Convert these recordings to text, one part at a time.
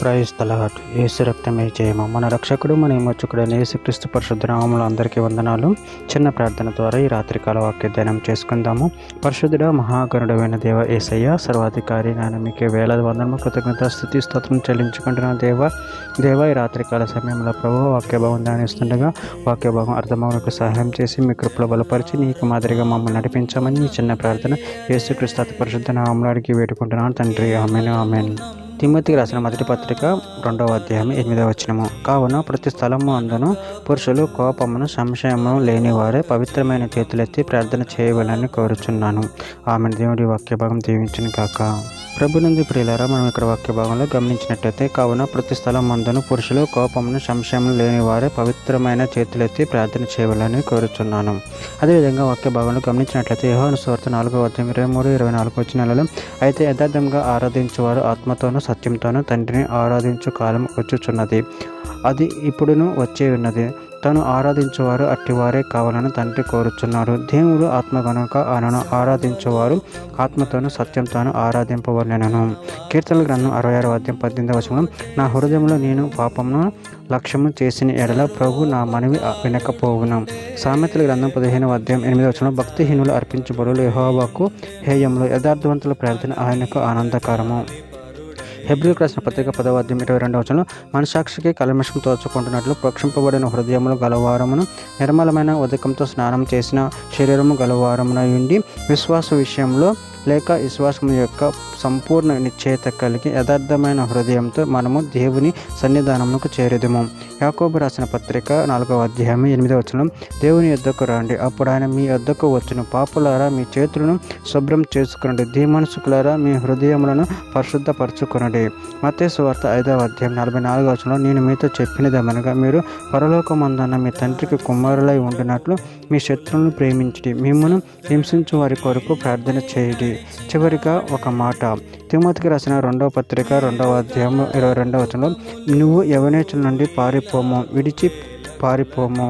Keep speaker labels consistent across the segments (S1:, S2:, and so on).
S1: Praise the lord. యేసు రక్తమే జయము. మన రక్షకుడు మన విమోచకుడైన యేసుక్రీస్తు పరిశుద్ధ నామములో అందరికీ వందనాలు. చిన్న ప్రార్థన ద్వారా ఈ రాత్రికాల వాక్య ధ్యానం చేసుకుందాము. పరిశుద్ధుడ మహాగణుడైన దేవ యేసయ్య, సర్వాధికారి నాయన మీకే వేలాది వందనము కృతజ్ఞత స్తుతి స్తోత్రం చెల్లించుకుంటున్నాను దేవ ఈ రాత్రికాల సమయంలో ప్రభువు వాక్య భావం ధ్యానిస్తుండగా వాక్య భావం అర్థమవునకు సహాయం చేసి మీ కృపలో బలపరిచి నీకు మాదిరిగా మమ్మల్ని నడిపించమని ఈ చిన్న ప్రార్థన యేసుక్రీస్తు అతి పరిశుద్ధ నామములో అడిగి వేడుకుంటున్నాను తండ్రి. ఆమేన్ ఆమేన్. తిమోతికి రాసిన మొదటి పత్రిక 2వ అధ్యాయం 8వ వచనము. కావున ప్రతి స్థలము అందును పురుషులు కోపమును సంశయమును లేనివారే పవిత్రమైన చేతులెత్తి ప్రార్థన చేయవాలని కోరుచున్నాను. ఆమెను దేవుడి వాక్య భాగం దీవించును కాక. ప్రభునందు ప్రియులారా, మనం ఇక్కడ వాక్య భాగంలో గమనించినట్లయితే కావున ప్రతి స్థలం మందును పురుషులు కోపమును సంశయమును లేని వారే పవిత్రమైన చేతులెత్తి ప్రార్థన చేయవాలని కోరుచున్నాను. అదేవిధంగా వాక్య భాగంలో గమనించినట్లయితే యోహాను సువార్త 4వ అధ్యాయం 23-24 వచనాలలో అయితే యథార్థంగా ఆరాధించువారు ఆత్మతోనూ సత్యంతోనూ తండ్రిని ఆరాధించు కాలం వచ్చుచున్నది, అది ఇప్పుడును వచ్చే ఉన్నది. తను ఆరాధించేవారు అట్టివారే కావాలని తండ్రి కోరుచున్నాడు. దేవుడు ఆత్మ గనుక ఆయనను ఆరాధించేవారు ఆత్మతోనూ సత్యంతోనూ ఆరాధింపవలెనను. కీర్తనల గ్రంథం 66వ అధ్యాయం 18వ వచనం. నా హృదయంలో నేను పాపమును లక్ష్యము చేసిన ఎడల ప్రభు నా మనవి వినకపోవును. సామెతల గ్రంథం 15వ అధ్యాయం 8వ వచనం. భక్తిహీనులు అర్పించు బలులు యెహోవాకు హేయములు, యథార్థవంతుల ప్రార్థన ఆయనకు ఆనందకరము. హెబ్రీయులకు రాసిన పత్రిక 10వ అధ్యాయం 22వ వచనంలో మనసాక్షికి కల్మషం తోచుకుంటున్నట్లు ప్రోక్షింపబడిన హృదయములు గలవారమును నిర్మలమైన ఉదకంతో స్నానం చేసిన శరీరము గలవారమున ఉండి విశ్వాస విషయంలో లేక విశ్వాసము యొక్క సంపూర్ణ నిశ్చయత కలిగి యథార్థమైన హృదయంతో మనము దేవుని సన్నిధానమునకు చేరేదము. యాకోబు రాసిన పత్రిక 4వ అధ్యాయం 8వ వచనం. దేవుని యొద్దకు రండి, అప్పుడు ఆయన మీ యొద్దకు వచ్చును. పాపులారా మీ చేతులను శుభ్రం చేసుకునండి, ధీమనసుకులారా మీ హృదయములను పరిశుద్ధపరచుకునండి. మత్తయి సువార్త 5వ అధ్యాయం 44వ వచనంలో నేను మీతో చెప్పినదేమనగా మీరు పరలోకమందున్న మీ తండ్రికి కుమారులై ఉండినట్లు మీ శత్రువులను ప్రేమించడి, మిమ్మును హింసించు వారి కొరకు ప్రార్థన చేయడి. చివరిగా ఒక మాట, తిమోతికి రాసిన 2వ పత్రిక 2వ అధ్యాయం 22వ వచనంలో నువ్వు యవనేచుల నుండి విడిచి పారిపోము.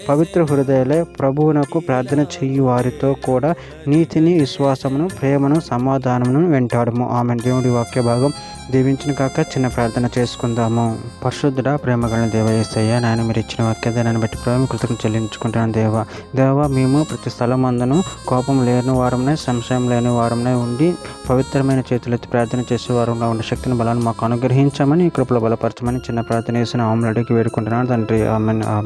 S1: పవిత్ర హృదయాలే ప్రభువునకు ప్రార్థన చెయ్యి వారితో కూడా నీతిని, విశ్వాసమును, ప్రేమను, సమాధానమును వెంటాడము. ఆమె దేవుడి వాక్య భాగం దీవించిన కాక. చిన్న ప్రార్థన చేసుకుందాము. పరిశుద్ధుడా, ప్రేమగల దేవ యేసయ్య, నాయన మీరు ఇచ్చిన వాక్యాన్ని బట్టి ప్రేమ కృతజ్ఞతలు చెల్లించుకుంటున్నాను. దేవ మేము ప్రతి స్థలం అందును కోపం లేని వారంనే, సంశయం లేని వారంనే ఉండి పవిత్రమైన చేతులెత్తి ప్రార్థన చేసే వారంగా ఉండే శక్తిని బలాన్ని మాకు అనుగ్రహించమని, కృపలో బలపరచమని చిన్న ప్రార్థన చేసిన ఆమె అడిగి వేడుకుంటున్నాను తండ్రి. ఆమెన్.